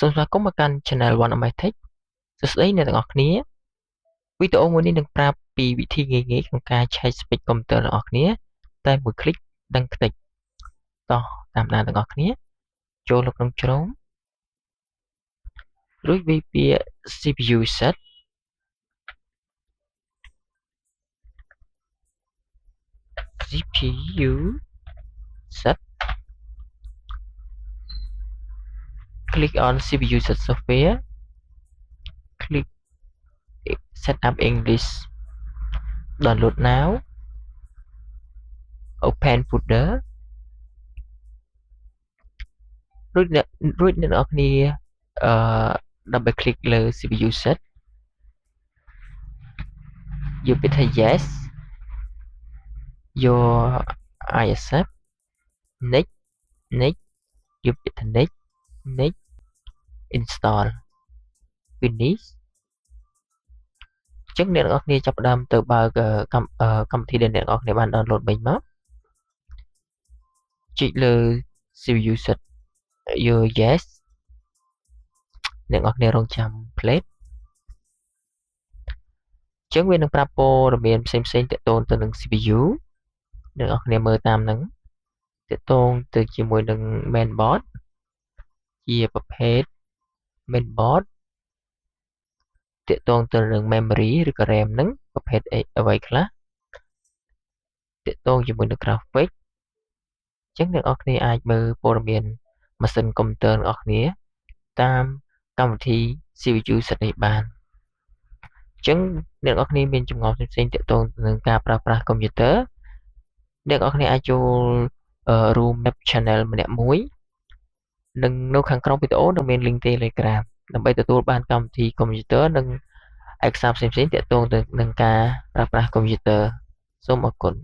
សូមស្វាគមន៍មកកាន់ Channel One of My Tech សួស្តីអ្នកទាំងអស់គ្នាវីដេអូមួយនេះនឹងប្រាប់ពីវិធីងាយៗក្នុងការឆែក speed កុំព្យូទ័ររបស់អ្នកតែមួយคลิกដឹងតិចតោះតាមដានទាំងអស់គ្នាចូលទៅក្នុងជ្រោមរួចវាយពាក្យ CPU set click on CPU set software click set up English download now open folder រួចអ្នកទាំងអស់គ្នាdouble click លើ CPU set យកពាក្យថា yes យក I accept next យកពាក្យថា next install finish អញ្ចឹងអ្នកទាំងអស់គ្នាចាប់ផ្ដើមទៅបើកកម្មវិធីដែលអ្នកទាំងអស់គ្នាបាន download មិញមកចុចលើ CPU set យក yes អ្នកទាំងអស់គ្នារងចាំ plate អញ្ចឹងវានឹងប្រាប់ព័ត៌មានផ្សេងៗទាក់ទងទៅនឹង CPU អ្នកទាំងអស់គ្នាមើលតាមហ្នឹងទាក់ទងទៅជាមួយនឹង mainboard ជាប្រភេទ mainboard ទាក់ទងទៅនឹង memory ឬក៏ RAM ហ្នឹងប្រភេទអ្វីខ្លះទាក់ទងជាមួយនឹង graphic អញ្ចឹងអ្នកនរគ្នាអាចមើលព័ត៌មានម៉ាស៊ីនកុំព្យូទ័ររបស់អ្នកតាមកម្មវិធី CPU set នេះបានអញ្ចឹងអ្នកនរគ្នាមានចម្ងល់ផ្សេងៗទាក់ទងនឹងការប្រើប្រាស់កុំព្យូទ័រអ្នកនរគ្នាអាចចូលroom map channel ម្នាក់មួយនិងនៅខាងក្រោមវីដេអូនឹងមាន link Telegram ដើម្បីទទួលបានកម្មវិធីកុំព្យូទ័រនិងឯកសារផ្សេងៗទាក់ទងទៅនឹងការប្រើប្រាស់កុំព្យូទ័រសូមអរគុណ